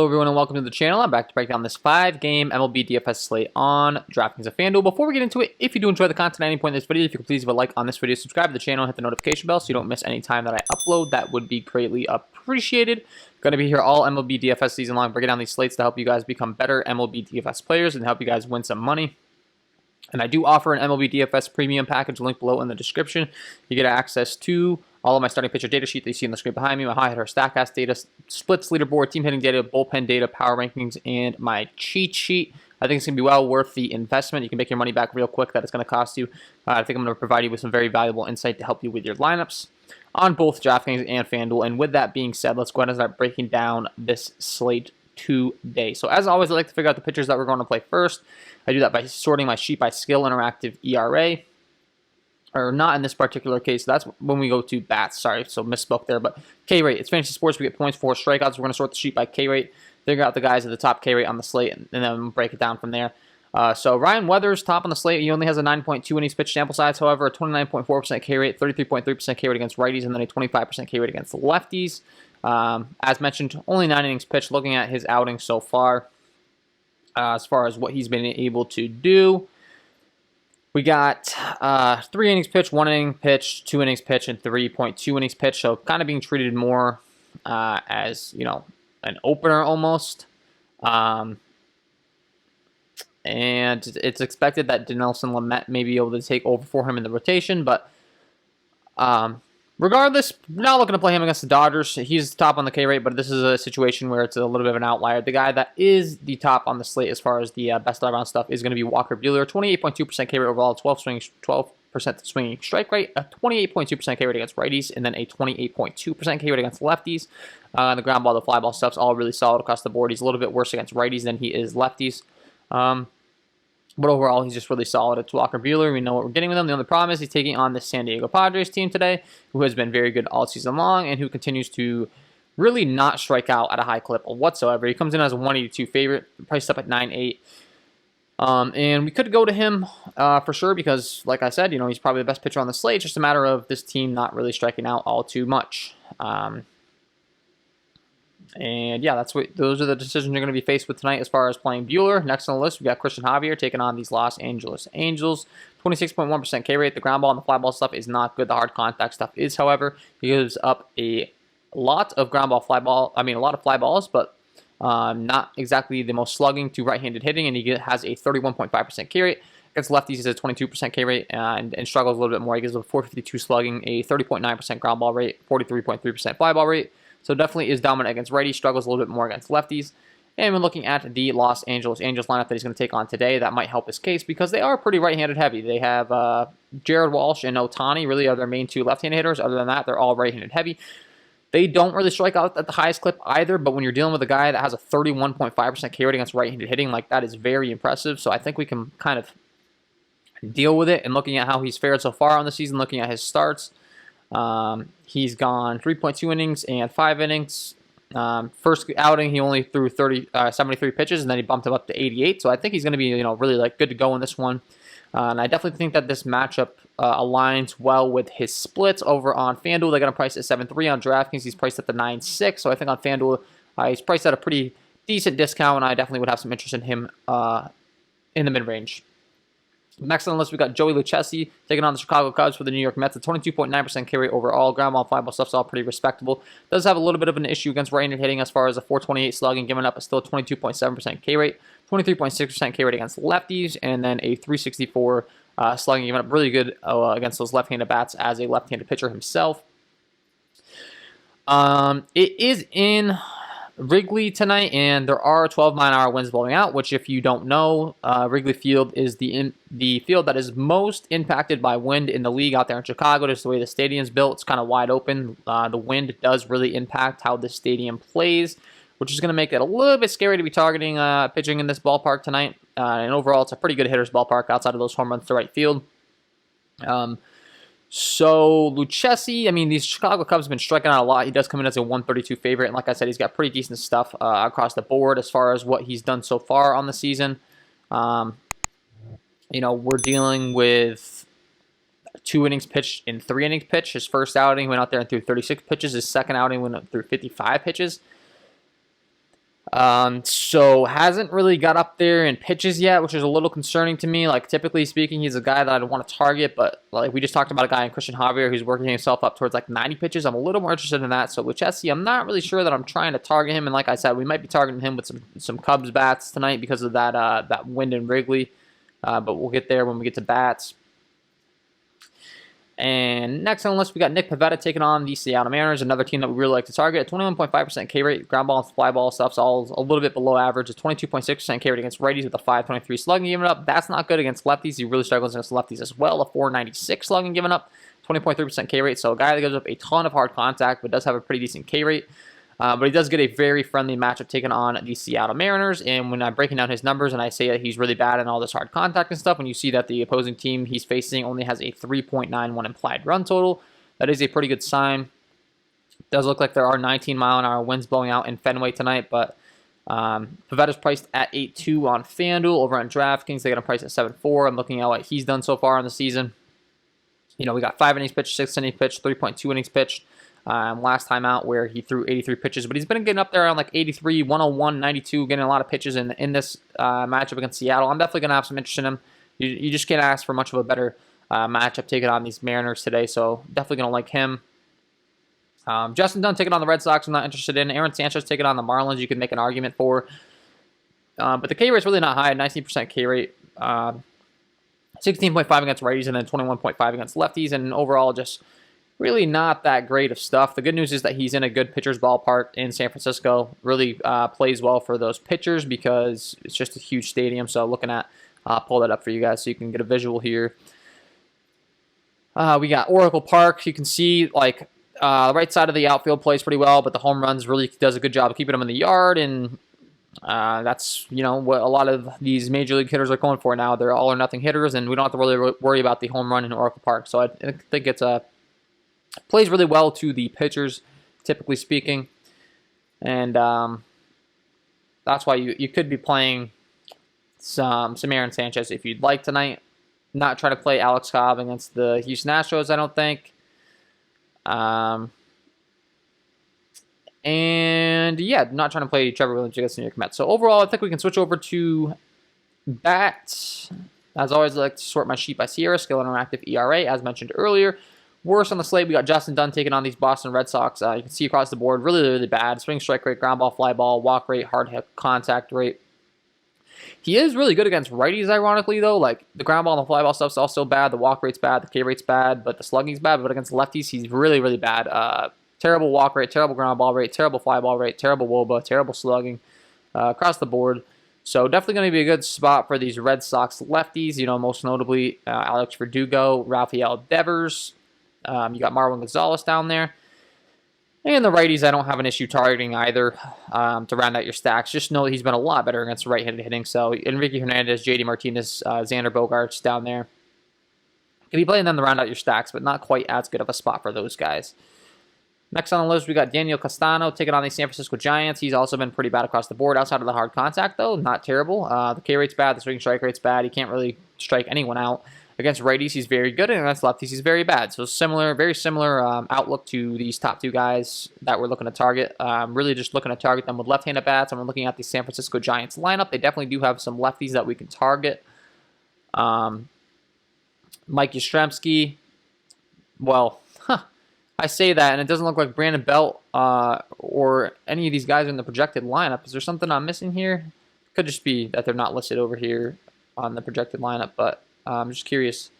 Hello everyone and welcome to the channel. I'm back to break down this 5-game MLB DFS slate on DraftKings and FanDuel. Before we get into it, if you do enjoy the content at any point in this video, if you could please leave a like on this video, subscribe to the channel, and hit the notification bell so you don't miss any time that I upload. That would be greatly appreciated. Going to be here all MLB DFS season long, breaking down these slates to help you guys become better MLB DFS players and help you guys win some money. And I do offer an MLB DFS premium package, link below in the description. You get access to all of my starting pitcher data sheet that you see on the screen behind me, my high hitter StatCast data, splits leaderboard, team hitting data, bullpen data, power rankings, and my cheat sheet. I think it's going to be well worth the investment. You can make your money back real quick that it's going to cost you. I think I'm going to provide you with some very valuable insight to help you with your lineups on both DraftKings and FanDuel. And with that being said, let's go ahead and start breaking down this slate today. So as always, I like to figure out the pitchers that we're going to play first. I do that by sorting my sheet by skill, interactive, ERA. Or not in this particular case. That's when we go to bats. Sorry, so misspoke there. But K rate. It's fantasy sports. We get points for strikeouts. We're going to sort the sheet by K rate. Figure out the guys at the top K rate on the slate, and then break it down from there. So Ryan Weathers, top on the slate. He only has a 9.2 innings pitch sample size. However, a 29.4% K rate, 33.3% K rate against righties, and then a 25% K rate against lefties. As mentioned, only 9 innings pitched. Looking at his outing so far, as far as what he's been able to do. We got 3 innings pitched, 1 inning pitched, 2 innings pitched, and 3.2 innings pitched. So kind of being treated more as, you know, an opener almost. And it's expected that Dinelson Lamet may be able to take over for him in the rotation. But regardless, not looking to play him against the Dodgers. He's top on the K rate, but this is a situation where it's a little bit of an outlier. The guy that is the top on the slate as far as the best all-around stuff is going to be Walker Buehler. 28.2% K rate overall, 12% swinging strike rate, a 28.2% K rate against righties, and then a 28.2% K rate against lefties. The ground ball, the fly ball stuff's all really solid across the board. He's a little bit worse against righties than he is lefties. But overall, he's just really solid. It's Walker Buehler. We know what we're getting with him. The only problem is he's taking on the San Diego Padres team today, who has been very good all season long and who continues to really not strike out at a high clip whatsoever. He comes in as a 182 favorite, priced up at 9.8. And we could go to him for sure because, like I said, you know, he's probably the best pitcher on the slate. It's just a matter of this team not really striking out all too much. And yeah, those are the decisions you're going to be faced with tonight as far as playing Buehler. Next on the list, we got Christian Javier taking on these Los Angeles Angels. 26.1% K rate. The ground ball and the fly ball stuff is not good. The hard contact stuff is, however. He gives up a lot of ground ball, fly ball. I mean, a lot of fly balls, but not exactly the most slugging to right-handed hitting. And he has a 31.5% K rate. Against lefties, he has a 22% K rate and struggles a little bit more. He gives up a 452 slugging, a 30.9% ground ball rate, 43.3% fly ball rate. So definitely is dominant against righties, struggles a little bit more against lefties. And when looking at the Los Angeles Angels lineup that he's going to take on today, that might help his case because they are pretty right-handed heavy. They have Jared Walsh and Ohtani really are their main 2 left-handed hitters. Other than that, they're all right-handed heavy. They don't really strike out at the highest clip either, but when you're dealing with a guy that has a 31.5% K rate against right-handed hitting, like that is very impressive. So I think we can kind of deal with it. And looking at how he's fared so far on the season, looking at his starts, he's gone 3.2 innings and 5 innings. First outing, he only threw 73 pitches, and then he bumped him up to 88. So I think he's going to be, you know, really like good to go in this one. And I definitely think that this matchup aligns well with his splits over on FanDuel. They got him priced at 7.3 on DraftKings. He's priced at the 9.6. So I think on FanDuel, he's priced at a pretty decent discount, and I definitely would have some interest in him in the mid-range. Next on the list, we got Joey Lucchesi taking on the Chicago Cubs for the New York Mets. A 22.9% K rate overall. Ground ball, fly ball stuff's all pretty respectable. Does have a little bit of an issue against right-handed hitting as far as a 428 slugging, giving up a still 22.7% K rate, 23.6% K rate against lefties, and then a 364 slugging, giving up really good against those left-handed bats as a left-handed pitcher himself. It is in Wrigley tonight, and there are 12-mile-an-hour winds blowing out, which, if you don't know, Wrigley Field is the field that is most impacted by wind in the league out there in Chicago. Just the way the stadium's built, it's kind of wide open. The wind does really impact how the stadium plays, which is going to make it a little bit scary to be targeting pitching in this ballpark tonight. And overall, it's a pretty good hitter's ballpark outside of those home runs to right field. So Lucchesi, I mean, these Chicago Cubs have been striking out a lot. He does come in as a 132 favorite, and like I said, he's got pretty decent stuff across the board as far as what he's done so far on the season. You know, we're dealing with 2 innings pitched in 3 innings pitched. His first outing went out there and threw 36 pitches. His second outing went up through 55 pitches. So hasn't really got up there in pitches yet, which is a little concerning to me. Like, typically speaking, he's a guy that I'd want to target, but like we just talked about a guy in Christian Javier who's working himself up towards like 90 pitches. I'm a little more interested in that. So with Chessie, I'm not really sure that I'm trying to target him. And like I said, we might be targeting him with some Cubs bats tonight because of that wind in Wrigley. But we'll get there when we get to bats. And next on the list, we got Nick Pivetta taking on the Seattle Mariners, another team that we really like to target. 21.5% K rate, ground ball and fly ball stuff's all a little bit below average. It's 22.6% K rate against righties with a 5.23 slugging given up. That's not good against lefties. He really struggles against lefties as well. A 4.96 slugging given up, 20.3% K rate. So a guy that gives up a ton of hard contact, but does have a pretty decent K rate. But he does get a very friendly matchup taking on the Seattle Mariners. And when I'm breaking down his numbers and I say that he's really bad in all this hard contact and stuff, when you see that the opposing team he's facing only has a 3.91 implied run total, that is a pretty good sign. It does look like there are 19-mile-an-hour winds blowing out in Fenway tonight, but Pavetta's priced at 8.2 on FanDuel. Over on DraftKings, they got him priced at 7.4. I'm looking at what he's done so far in the season. We got 5 innings pitched, 6 innings pitched, 3.2 innings pitched. Last time out where he threw 83 pitches, but he's been getting up there around like 83, 101, 92, getting a lot of pitches in this matchup against Seattle. I'm definitely going to have some interest in him. You just can't ask for much of a better matchup taking on these Mariners today, so definitely going to like him. Justin Dunn taking on the Red Sox, I'm not interested in. Aaron Sanchez taking on the Marlins, you can make an argument for. But the K rate's really not high, 19% K rate. 16.5 against righties and then 21.5 against lefties, and overall just really not that great of stuff. The good news is that he's in a good pitcher's ballpark in San Francisco. Really plays well for those pitchers because it's just a huge stadium. So looking at, pull that up for you guys so you can get a visual here. We got Oracle Park. You can see like the right side of the outfield plays pretty well, but the home runs really does a good job of keeping them in the yard. And that's what a lot of these major league hitters are going for now. They're all or nothing hitters, and we don't have to really worry about the home run in Oracle Park. So I think it's plays really well to the pitchers, typically speaking. And that's why you could be playing some Aaron Sanchez if you'd like tonight. Not try to play Alex Cobb against the Houston Astros, I don't think. And yeah, not trying to play Trevor Williams against the New York Mets. So overall, I think we can switch over to bats. As always, I like to sort my sheet by Sierra, skill interactive ERA, as mentioned earlier. Worst on the slate, we got Justin Dunn taking on these Boston Red Sox. You can see across the board, really, really bad. Swing strike rate, ground ball, fly ball, walk rate, hard hit contact rate. He is really good against righties, ironically, though. Like, the ground ball and the fly ball stuff's also bad. The walk rate's bad. The K rate's bad. But the slugging's bad. But against lefties, he's really, really bad. Terrible walk rate, terrible ground ball rate, terrible fly ball rate, terrible WOBA, terrible slugging across the board. So definitely going to be a good spot for these Red Sox lefties. Most notably Alex Verdugo, Rafael Devers. You got Marwin Gonzalez down there. And the righties, I don't have an issue targeting either to round out your stacks. Just know that he's been a lot better against right-handed hitting. So Enrique Hernandez, JD Martinez, Xander Bogaerts down there. Could be playing them to round out your stacks, but not quite as good of a spot for those guys. Next on the list, we got Daniel Castano taking on the San Francisco Giants. He's also been pretty bad across the board. Outside of the hard contact, though, not terrible. The K rate's bad. The swing strike rate's bad. He can't really strike anyone out. Against righties, he's very good, and against lefties, he's very bad. So very similar outlook to these top two guys that we're looking to target. Really just looking to target them with left-handed bats. I'm looking at the San Francisco Giants lineup. They definitely do have some lefties that we can target. Mike Yastrzemski, well, I say that, and it doesn't look like Brandon Belt or any of these guys in the projected lineup. Is there something I'm missing here? Could just be that they're not listed over here on the projected lineup, but I'm just curious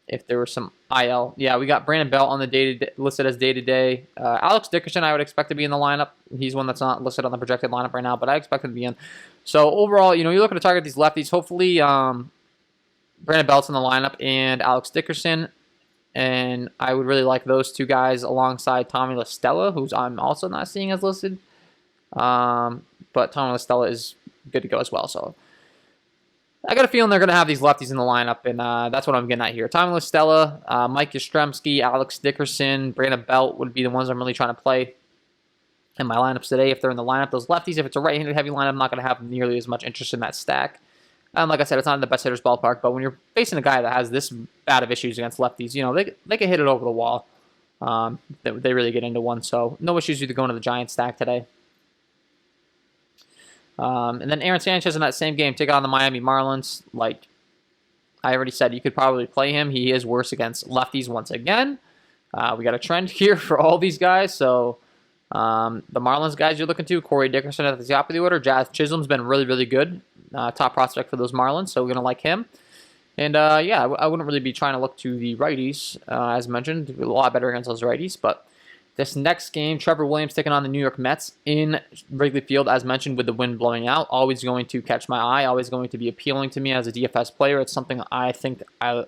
if there was some IL. Yeah, we got Brandon Belt on the listed as day-to-day. Alex Dickerson, I would expect to be in the lineup. He's one that's not listed on the projected lineup right now, but I expect him to be in. So overall, you're looking to target these lefties. Hopefully, Brandon Belt's in the lineup and Alex Dickerson. And I would really like those two guys alongside Tommy La Stella, who's I'm also not seeing as listed. But Tommy La Stella is good to go as well. So I got a feeling they're going to have these lefties in the lineup, and that's what I'm getting at here. Tommy La Stella, Mike Yastrzemski, Alex Dickerson, Brandon Belt would be the ones I'm really trying to play in my lineups today. If they're in the lineup, those lefties, if it's a right-handed heavy lineup, I'm not going to have nearly as much interest in that stack. Like I said, it's not in the best hitter's ballpark, but when you're facing a guy that has this bad of issues against lefties, they can hit it over the wall. They really get into one, so no issues with going to the Giants stack today. And then Aaron Sanchez in that same game, take on the Miami Marlins. Like I already said, you could probably play him. He is worse against lefties once again. We got a trend here for all these guys. So the Marlins guys you're looking to, Corey Dickerson at the top of the order. Jazz Chisholm's been really, really good. Top prospect for those Marlins, so we're going to like him. And yeah, I wouldn't really be trying to look to the righties, as mentioned. A lot better against those righties. But this next game, Trevor Williams taking on the New York Mets in Wrigley Field, as mentioned, with the wind blowing out. Always going to catch my eye. Always going to be appealing to me as a DFS player. It's something I think I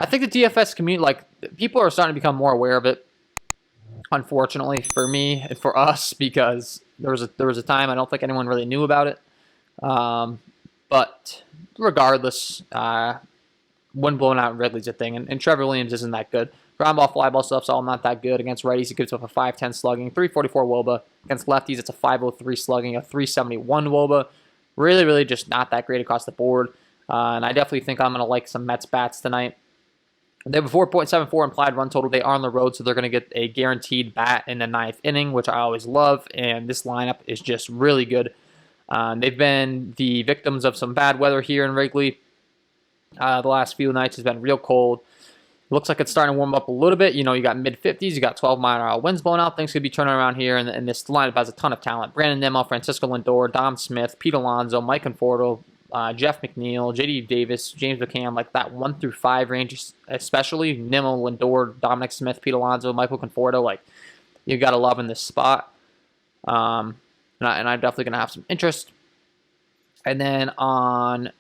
think the DFS community, like people are starting to become more aware of it. Unfortunately for me and for us, because there was a time I don't think anyone really knew about it. But regardless, wind blowing out in Wrigley's a thing, and Trevor Williams isn't that good. Ground ball, fly ball stuff's all not that good. Against righties, he gives up a 5.10 slugging, 344 WOBA. Against lefties, it's a 503 slugging, a 371 WOBA. Really, really just not that great across the board. And I definitely think I'm going to like some Mets bats tonight. They have a 4.74 implied run total. They are on the road, so they're going to get a guaranteed bat in the 9th inning, which I always love. And this lineup is just really good. They've been the victims of some bad weather here in Wrigley. The last few nights has been real cold. Looks like it's starting to warm up a little bit. You know, you got mid-50s, you got 12-mile-an-hour winds blowing out. Things could be turning around here, and this lineup has a ton of talent. Brandon Nimmo, Francisco Lindor, Dom Smith, Pete Alonso, Mike Conforto, Jeff McNeil, J.D. Davis, James McCann, like that 1 through 5 range, especially Nimmo, Lindor, Dominic Smith, Pete Alonso, Michael Conforto. Like, you got to love in this spot. And I'm definitely going to have some interest. And then on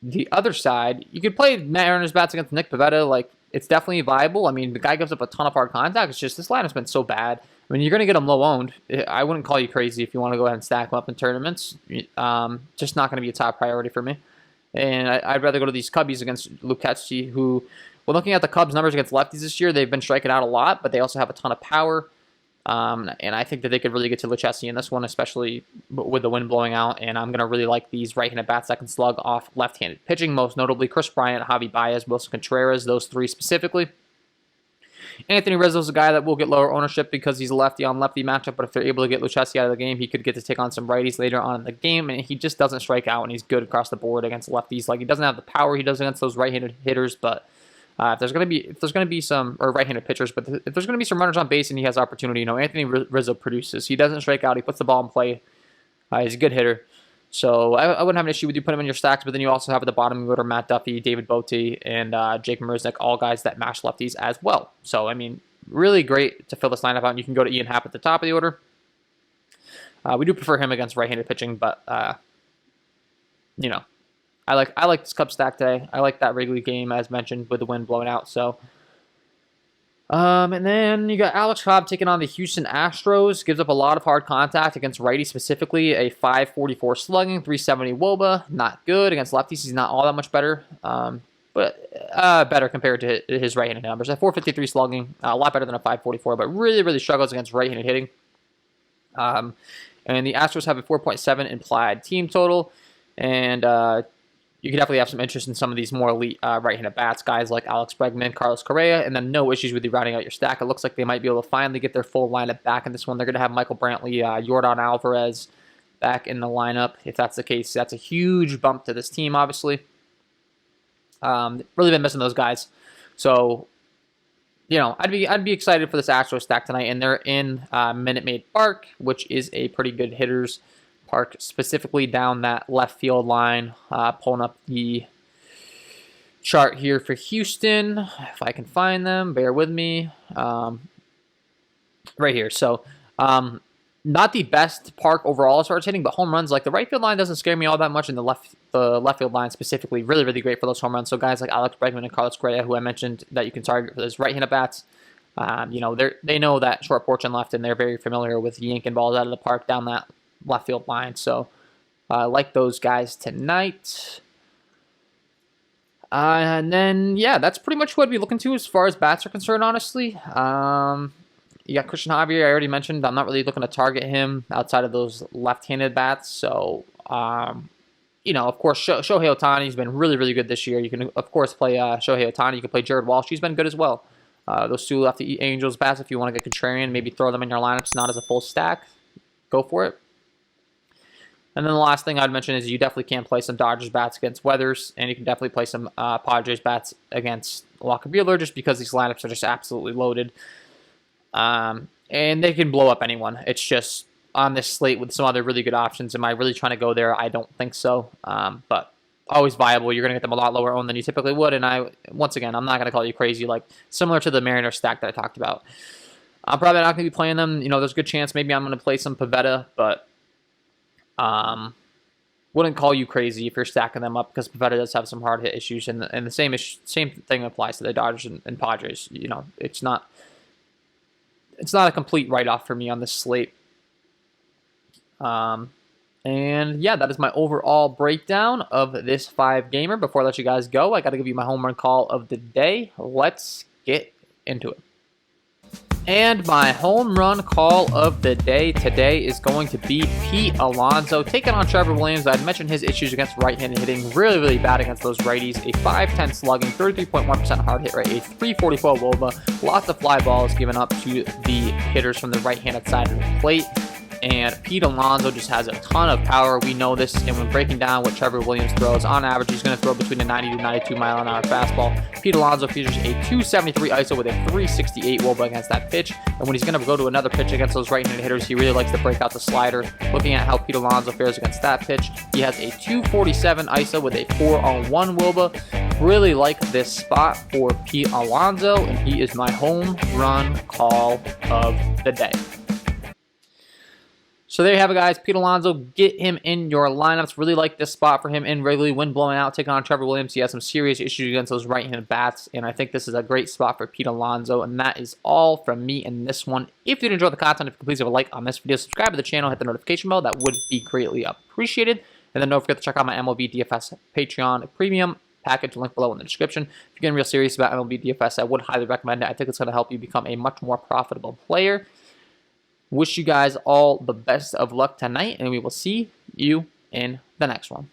the other side, you could play Mariners bats against Nick Pivetta. Like, it's definitely viable. I mean, the guy gives up a ton of hard contact. It's just this lineup's been so bad. I mean, you're going to get him low owned. I wouldn't call you crazy if you want to go ahead and stack him up in tournaments. Just not going to be a top priority for me. And I'd rather go to these Cubbies against Lucchesi, who, well, looking at the Cubs' numbers against lefties this year, they've been striking out a lot, but they also have a ton of power. And I think that they could really get to Lucchesi in this one, especially with the wind blowing out. And I'm going to really like these right-handed bats that can slug off left-handed pitching, most notably Chris Bryant, Javi Baez, Wilson Contreras, those three specifically. Anthony Rizzo's a guy that will get lower ownership because he's a lefty-on-lefty matchup, but if they're able to get Lucchesi out of the game, he could get to take on some righties later on in the game, and he just doesn't strike out, and he's good across the board against lefties. Like, he doesn't have the power he does against those right-handed hitters, but if there's going to be some, or right-handed pitchers, but if there's going to be some runners on base and he has opportunity, you know, Anthony Rizzo produces. He doesn't strike out. He puts the ball in play. He's a good hitter. So I wouldn't have an issue with you putting him in your stacks, but then you also have at the bottom of the order Matt Duffy, David Bote, and Jake Marisnick, all guys that mash lefties as well. So, I mean, really great to fill this lineup out. And you can go to Ian Happ at the top of the order. We do prefer him against right-handed pitching, but, you know, I like this Cub stack today. I like that Wrigley game, as mentioned, with the wind blowing out. So, and then you got Alex Cobb taking on the Houston Astros. Gives up a lot of hard contact against righties, specifically a 544 slugging, 370 WOBA. Not good against lefties. He's not all that much better, but better compared to his right-handed numbers. A 453 slugging, a lot better than a 544, but really, really struggles against right-handed hitting. And the Astros have a 4.7 implied team total, and you could definitely have some interest in some of these more elite right-handed bats, guys like Alex Bregman, Carlos Correa, and then no issues with you rounding out your stack. It looks like they might be able to finally get their full lineup back in this one. They're going to have Michael Brantley, Yordan Alvarez back in the lineup. If that's the case, that's a huge bump to this team, obviously. Really been missing those guys. So, you know, I'd be excited for this Astros stack tonight, and they're in Minute Maid Park, which is a pretty good hitters park, specifically down that left field line. Pulling up the chart here for Houston, if I can find them, bear with me. Right here. So, not the best park overall as far as hitting, but home runs, like the right field line doesn't scare me all that much, and the left field line specifically, really, really great for those home runs. So guys like Alex Bregman and Carlos Correa, who I mentioned that you can target for those right-handed bats, you know, they know that short porch and left, and they're very familiar with yanking balls out of the park down that left field line. So I like those guys tonight. And then, yeah, that's pretty much what I'd be looking to as far as bats are concerned, honestly. You got Christian Javier, I already mentioned. I'm not really looking to target him outside of those left-handed bats. So, you know, of course, Shohei Ohtani's been really, really good this year. You can, of course, play Shohei Ohtani. You can play Jared Walsh. He's been good as well. Those two lefty Angels bats, if you want to get contrarian, maybe throw them in your lineups, not as a full stack. Go for it. And then the last thing I'd mention is you definitely can play some Dodgers bats against Weathers, and you can definitely play some Padres bats against Walker Buehler, just because these lineups are just absolutely loaded. And they can blow up anyone. It's just on this slate with some other really good options. Am I really trying to go there? I don't think so. But always viable. You're going to get them a lot lower owned than you typically would. And once again, I'm not going to call you crazy, like similar to the Mariners stack that I talked about. I'm probably not going to be playing them. There's a good chance maybe I'm going to play some Pivetta, but wouldn't call you crazy if you're stacking them up, because Pivetta does have some hard hit issues, and the same thing applies to the Dodgers and Padres. It's not a complete write-off for me on this slate. And yeah, that is my overall breakdown of this 5-gamer. Before I let you guys go, I got to give you my home run call of the day. Let's get into it. And my home run call of the day today is going to be Pete Alonso taking on Trevor Williams. I'd mentioned his issues against right-handed hitting, really, really bad against those righties. A 5.10 slugging, 33.1% hard hit rate, a 344 WOBA, lots of fly balls given up to the hitters from the right-handed side of the plate. And Pete Alonso just has a ton of power. We know this, and when breaking down what Trevor Williams throws, on average, he's going to throw between a 90 to 92 mile-an-hour fastball. Pete Alonso features a 273 ISO with a 368 WOBA against that pitch. And when he's going to go to another pitch against those right-handed hitters, he really likes to break out the slider. Looking at how Pete Alonso fares against that pitch, he has a 247 ISO with a 4-on-1 WOBA. Really like this spot for Pete Alonso, and he is my home run call of the day. So there you have it, guys. Pete Alonso, get him in your lineups. Really like this spot for him in Wrigley. Wind blowing out, taking on Trevor Williams. He has some serious issues against those right-handed bats, and I think this is a great spot for Pete Alonso. And that is all from me in this one. If you did enjoy the content, if you could please leave a like on this video, subscribe to the channel, hit the notification bell. That would be greatly appreciated. And then don't forget to check out my MLB DFS Patreon Premium package, link below in the description. If you're getting real serious about MLB DFS, I would highly recommend it. I think it's going to help you become a much more profitable player. Wish you guys all the best of luck tonight, and we will see you in the next one.